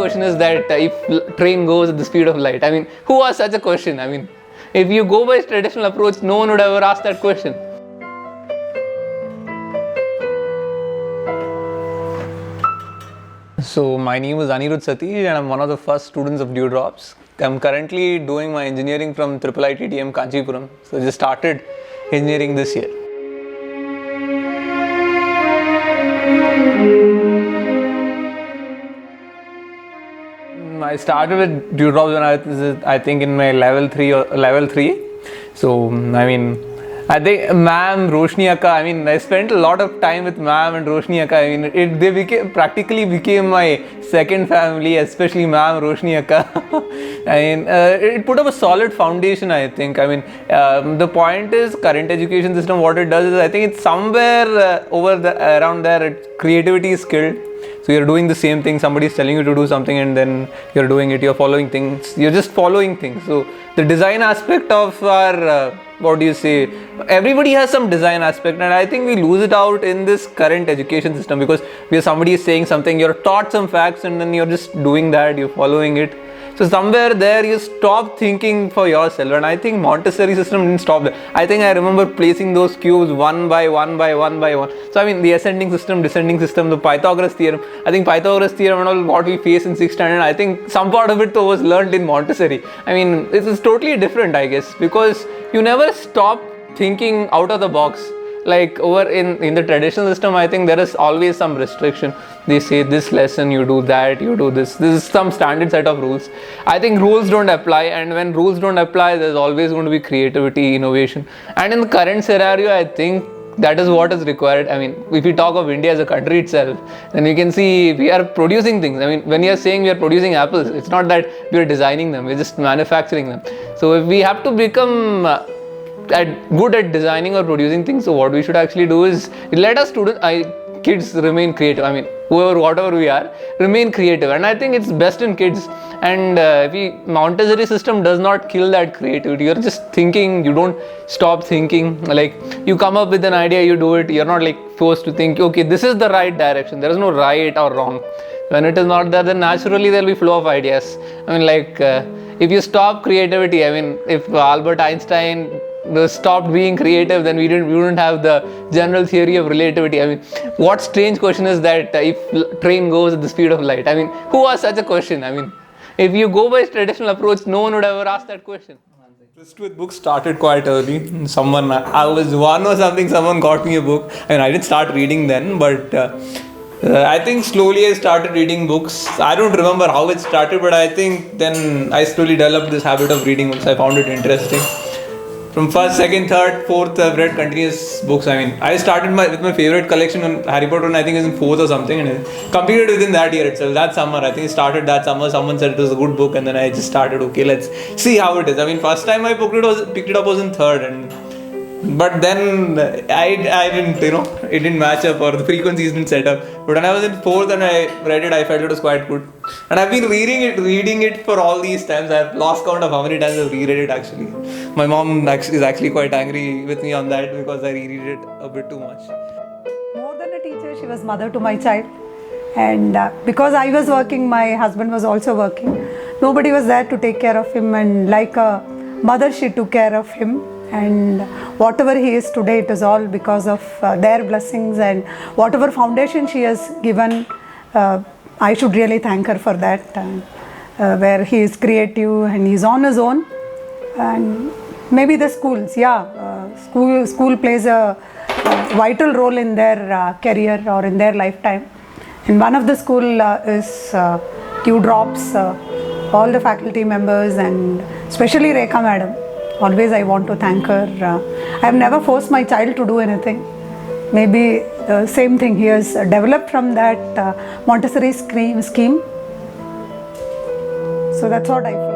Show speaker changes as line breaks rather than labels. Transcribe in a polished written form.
question is that if train goes at the speed of light? I mean, who asked such a question? I mean, if you go by traditional approach, no one would ever ask that question. So my name is Anirudh and I'm one of the first students of Dewdrops. I'm currently doing my engineering from IITM Kanchipuram. So just started engineering this year. I started with Dewdrops when I think in my level 3. So I think ma'am, Roshni Akka, I spent a lot of time with ma'am and Roshni Akka. They practically became my second family, especially ma'am, Roshni Akka. It put up a solid foundation, I think. The point is, current education system, what it does is, I think it's somewhere around there, creativity is killed. So you're doing the same thing, somebody is telling you to do something and then you're doing it, you're following things, you're just following things. So the design aspect of our, everybody has some design aspect, and I think we lose it out in this current education system because somebody is saying something, you're taught some facts and then you're just doing that, you're following it. So somewhere there you stop thinking for yourself, and I think Montessori system didn't stop there. I think I remember placing those cubes one by one. So the ascending system, descending system, the Pythagoras theorem. I think Pythagoras theorem and all what we face in 6th standard, I think some part of it was learned in Montessori. This is totally different, I guess, because you never stop thinking out of the box. Like over in the traditional system, I think there is always some restriction. They say this lesson you do that, you do this. This is some standard set of rules. I think rules don't apply, and when rules don't apply, there's always going to be creativity, innovation. And in the current scenario, I think that is what is required. If we talk of India as a country itself, then you can see we are producing things. When you are saying we are producing apples, it's not that we are designing them, we're just manufacturing them. So if we have to become good at designing or producing things, so what we should actually do is let us kids remain creative. Whatever we are, remain creative, and I think it's best in kids. And Montessori system does not kill that creativity. You're just thinking, you don't stop thinking. Like you come up with an idea, you do it. You're not like forced to think, okay, this is the right direction. There is no right or wrong. When it is not there, then naturally there will be flow of ideas. If you stop creativity, if Albert Einstein stopped being creative, then we wouldn't have the general theory of relativity. What strange question is that if train goes at the speed of light? Who asked such a question? If you go by traditional approach, no one would ever ask that question. Interest with books started quite early. Someone got me a book. I didn't start reading then, but I think slowly I started reading books. I don't remember how it started, but I think then I slowly developed this habit of reading books. I found it interesting. From 1st, 2nd, 3rd, 4th, I've read continuous books. I started with my favorite collection on Harry Potter when I think it was in 4th or something, and I completed within that year itself. That summer, I think it started that summer. Someone said it was a good book, and then I just started, okay, let's see how it is. First time I picked it up was in 3rd, but then I didn't, it didn't match up, or the frequencies didn't set up. But when I was in 4th and I read it, I felt it was quite good. And I've been reading it for all these times. I've lost count of how many times I've reread it actually. My mom is actually quite angry with me on that because I reread it a bit too much.
More than a teacher, she was mother to my child. And because I was working, my husband was also working. Nobody was there to take care of him, and like a mother, she took care of him. And whatever he is today, it is all because of their blessings, and whatever foundation she has given, I should really thank her for that, where he is creative and he is on his own. And maybe the schools, school plays a vital role in their career or in their lifetime. And one of the school is Dewdrops, all the faculty members, and especially Rekha madam. Always I want to thank her. I have never forced my child to do anything. Maybe the same thing he has developed from that Montessori scheme. So that's what I feel.